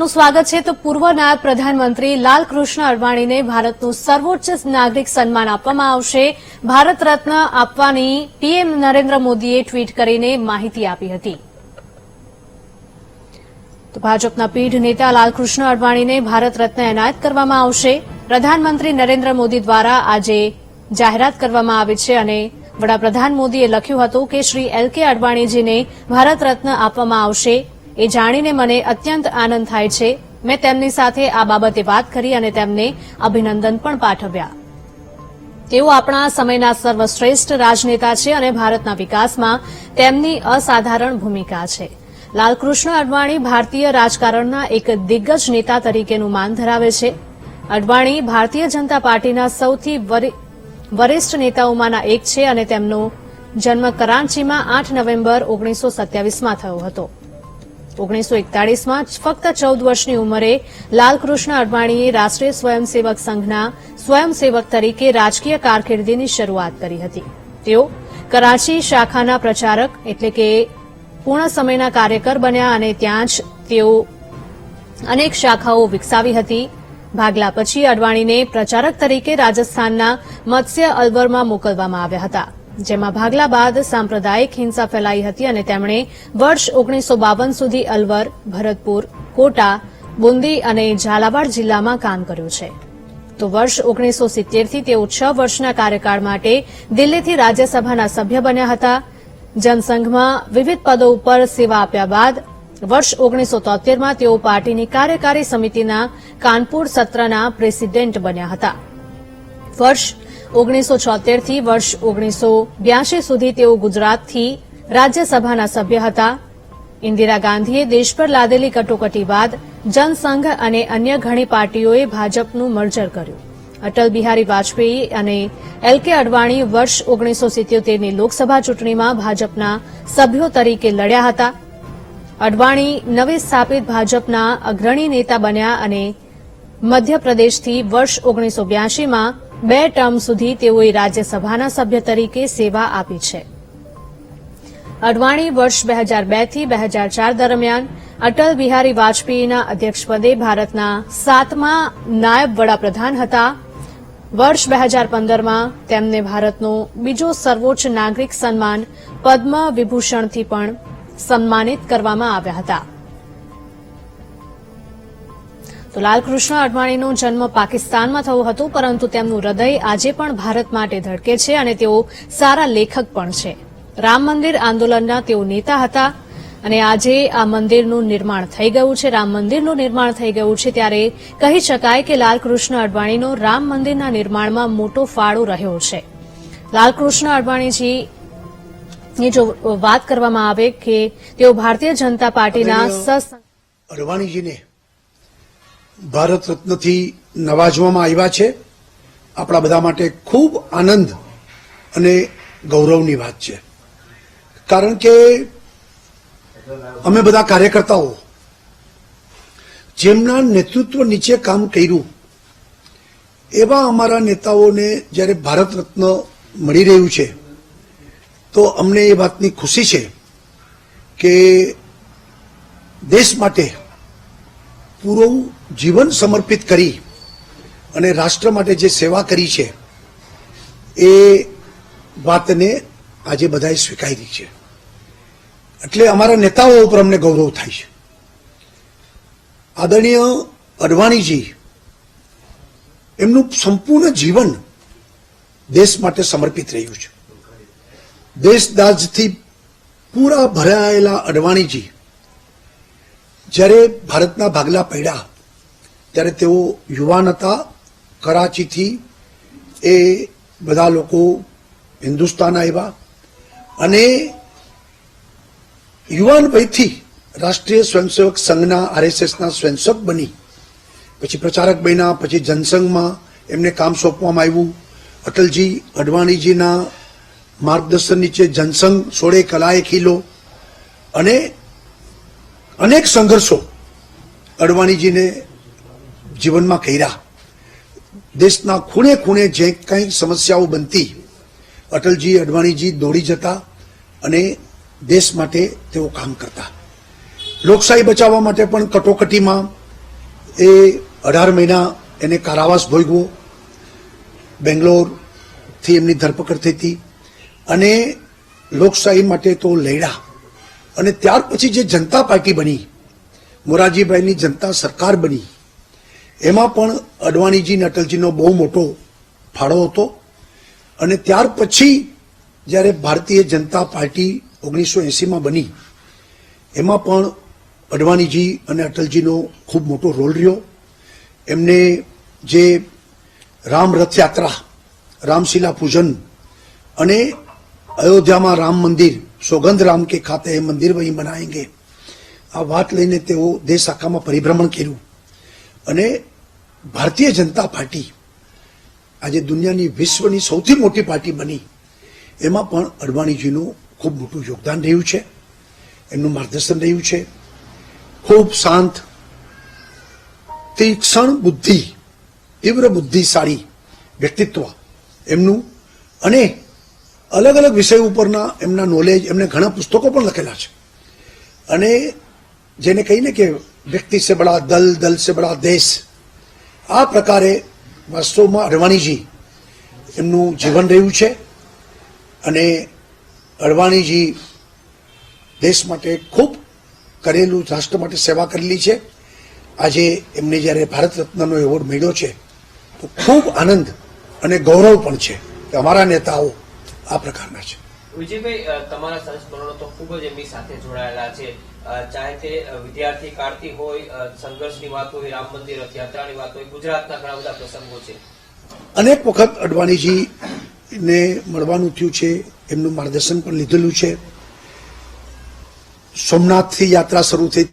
આપનું સ્વાગત છે। તો પૂર્વ નાયબ પ્રધાનમંત્રી લાલકૃષ્ણ અડવાણીને ભારતનું સર્વોચ્ચ નાગરિક સન્માન આપવામાં આવશે। ભારત રત્ન આપવાની પીએમ નરેન્દ્ર મોદીએ ટ્વીટ કરીને માહિતી આપી હતી। તો ભાજપના પીઢ નેતા લાલકૃષ્ણ અડવાણીને ભારત રત્ન એનાયત કરવામાં આવશે। પ્રધાનમંત્રી નરેન્દ્ર મોદી દ્વારા આજે જાહેરાત કરવામાં આવી છે અને વડાપ્રધાન મોદીએ લખ્યું હતું કે શ્રી એલકે અડવાણીજીને ભારત રત્ન આપવામાં આવશે। એ જાણીને મને અત્યંત આનંદ થાય છે। મેં તેમની સાથે આ બાબતે વાત કરી અને તેમને અભિનંદન પણ પાઠવ્યા। તેઓ આપણા સમયના સર્વશ્રેષ્ઠ રાજનેતા છે અને ભારતના વિકાસમાં તેમની અસાધારણ ભૂમિકા છે। લાલકૃષ્ણ અડવાણી ભારતીય રાજકારણના એક દિગ્ગજ નેતા તરીકેનું માન ધરાવે છે। અડવાણી ભારતીય જનતા પાર્ટીના સૌથી વરિષ્ઠ નેતાઓમાંના એક છે અને તેમનો જન્મ કરાંચીમાં 8 નવેમ્બર 1927માં થયો હતો। 1941માં ફક્ત 14 વર્ષની ઉંમરે લાલકૃષ્ણ અડવાણીએ રાષ્ટ્રીય સ્વયંસેવક સંઘના સ્વયંસેવક તરીકે રાજકીય કારકિર્દીની શરૂઆત કરી હતી। તેઓ કરાંચી શાખાના પ્રચારક એટલે કે પૂર્ણ સમયના કાર્યકર બન્યા અને ત્યાં જ તેઓ અનેક શાખાઓ વિકસાવી હતી। ભાગલા પછી અડવાણીને પ્રચારક તરીકે રાજસ્થાનના મત્સ્ય અલવરમાં મોકલવામાં આવ્યા હતા, જેમાં ભાગલા બાદ સાંપ્રદાયિક હિંસા ફેલાઈ હતી અને તેમણે વર્ષ 1952 સુધી અલવર, ભરતપુર, કોટા, બુંદી અને ઝાલાવાડ જિલ્લામાં કામ કર્યું છે। તો વર્ષ 1970થી તેઓ 6 વર્ષના કાર્યકાળ માટે દિલ્હીથી રાજ્યસભાના સભ્ય બન્યા હતા। જનસંઘમાં વિવિધ પદો ઉપર સેવા આપ્યા બાદ વર્ષ 1973માં તેઓ પાર્ટીની કાર્યકારી સમિતિના કાનપુર સત્રના પ્રેસિડેન્ટ બન્યા હતા। વર્ષ 1976થી વર્ષ 1982 સુધી તેઓ ગુજરાતથી રાજ્યસભાના સભ્ય હતા। ઇન્દિરા ગાંધીએ દેશ પર લાદેલી કટોકટી બાદ જનસંઘ અને અન્ય ઘણી પાર્ટીઓએ ભાજપનું મર્જર કર્યું। અટલ બિહારી વાજપેયી અને એલકે અડવાણી વર્ષ 1977ની લોકસભા ચૂંટણીમાં ભાજપના સભ્યો તરીકે લડ્યા હતા। અડવાણી નવી સ્થાપિત ભાજપના અગ્રણી નેતા બન્યા અને મધ્યપ્રદેશથી વર્ષ 1982માં 2 ટર્મ સુધી તેઓએ રાજ્યસભાના સભ્ય તરીકે સેવા આપી છે। અડવાણી વર્ષ 2002થી 2004 દરમિયાન અટલ બિહારી વાજપેયીના અધ્યક્ષપદે ભારતના 7મા નાયબ વડાપ્રધાન હતા। વર્ષ 2015માં તેમને ભારતનો બીજો સર્વોચ્ચ નાગરિક સન્માન પદ્મ વિભૂષણથી પણ સન્માનિત કરવામાં આવ્યા હતા। તો લાલકૃષ્ણ અડવાણીનો જન્મ પાકિસ્તાનમાં થયો હતો, પરંતુ તેમનું હૃદય આજે પણ ભારત માટે ધડકે છે અને તેઓ સારા લેખક પણ છે। રામ મંદિર આંદોલનના તેઓ નેતા હતા અને આજે આ મંદિરનું નિર્માણ થઈ ગયું છે, રામ મંદિરનું નિર્માણ થઈ ગયું છે, ત્યારે કહી શકાય કે લાલકૃષ્ણ અડવાણીનો રામ મંદિરના નિર્માણમાં મોટો ફાળો રહ્યો છે। લાલકૃષ્ણ અડવાણીજી ની જો વાત કરવામાં આવે કે તેઓ ભારતીય જનતા પાર્ટીના અડવાણીજીને ભારત રત્નથી નવાજવામાં આવ્યા છે। આપણા બધા માટે ખૂબ આનંદ અને ગૌરવની વાત છે, કારણ કે અમે બધા કાર્યકર્તાઓ જેમના નેતૃત્વ નીચે કામ કર્યું એવા અમારા નેતાઓને જ્યારે ભારત રત્ન મળી રહ્યું છે તો અમને એ વાતની ખુશી છે કે દેશ માટે પૂરું જીવન સમર્પિત કરી અને રાષ્ટ્ર માટે જે સેવા કરી છે એ વાતને આજે બધાએ સ્વીકારી છે। એટલે અમારા નેતાઓ ઉપર અમને ગૌરવ થાય છે। આદરણીય અડવાણીજી એમનું સંપૂર્ણ જીવન દેશ માટે સમર્પિત રહ્યું છે। દેશદાઝથી પૂરા ભરાયેલા અડવાણીજી જ્યારે ભારતના ભાગલા પડ્યા ત્યારે તેઓ યુવાન હતા। કરાચીથી એ બધા લોકો હિન્દુસ્તાન આવ્યા અને યુવાન વયથી રાષ્ટ્રીય સ્વયંસેવક સંઘના આરએસએસના સ્વયંસેવક બની પછી પ્રચારક બન્યા, પછી જનસંઘમાં એમને કામ સોંપવામાં આવ્યું। અટલજી અડવાણીજીના માર્ગદર્શન નીચે જનસંઘ સોળે કલાએ ખીલો અને અનેક સંઘર્ષો અડવાણીજીને જીવનમાં કર્યા। દેશના ખૂણે ખૂણે જે કંઈ સમસ્યાઓ બનતી અટલજી અડવાણીજી દોડી જતા અને દેશ માટે તેઓ કામ કરતા। લોકશાહી બચાવવા માટે પણ કટોકટીમાં એ 18 મહિના એને કારાવાસ ભોગવો. બેંગ્લોરથી એમની ધરપકડ થઈ હતી અને લોકશાહી માટે તો લડ્યા. અને ત્યાર પછી જે જનતા પાર્ટી બની, મોરારજીભાઈની જનતા સરકાર બની, એમાં પણ અડવાણીજી અને અટલજીનો બહુ મોટો ફાળો હતો. અને ત્યાર પછી જ્યારે ભારતીય જનતા પાર્ટી 1980માં બની, એમાં પણ અડવાણીજી અને અટલજીનો ખૂબ મોટો રોલ રહ્યો. એમને જે રામ રથયાત્રા, રામશિલા પૂજન અને અયોધ્યામાં રામ મંદિર, સોગંદ રામ કે ખાતે એ મંદિર વહીં બનાએંગે, આ વાત લઈને તેઓ દેશ આખામાં પરિભ્રમણ કર્યું. અને ભારતીય જનતા પાર્ટી આજે દુનિયાની વિશ્વની સૌથી મોટી પાર્ટી બની, એમાં પણ અડવાણીજીનું ખૂબ મોટું યોગદાન રહ્યું છે. એમનું માર્ગદર્શન રહ્યું છે. ખૂબ શાંત, તીક્ષ્ણ બુદ્ધિ, તીવ્ર બુદ્ધિશાળી વ્યક્તિત્વ એમનું. અને અલગ અલગ વિષય ઉપરના એમના નોલેજ, એમને ઘણા પુસ્તકો પણ લખેલા છે. અને જેને કહીને કે વ્યક્તિ સે બડા દલ, દલ સે બડા દેશ, આ પ્રકારે વાસ્તવમાં અડવાણીજી એમનું જીવન રહ્યું છે. અને અડવાણીજી દેશ માટે ખૂબ કરેલું, રાષ્ટ્ર માટે સેવા કરેલી છે. આજે એમને જ્યારે ભારત રત્નનો એવોર્ડ મળ્યો છે તો ખૂબ આનંદ અને ગૌરવ પણ છે કે અમારા નેતાઓ આ પ્રકારના છે. વિજયભાઈ, તમારા સંસ્મરણો તો ખૂબ જ એમની સાથે જોડાયેલા છે. ચાહે તે વિદ્યાર્થી કાળથી હોય, સંઘર્ષની વાત હોય, રામ મંદિર રથયાત્રાની વાત હોય, ગુજરાતના ઘણા બધા પ્રસંગો છે. અનેક વખત અડવાણીજીને મળવાનું થયું છે, એમનું માર્ગદર્શન પણ લીધેલું છે. સોમનાથથી યાત્રા શરૂ થઈ.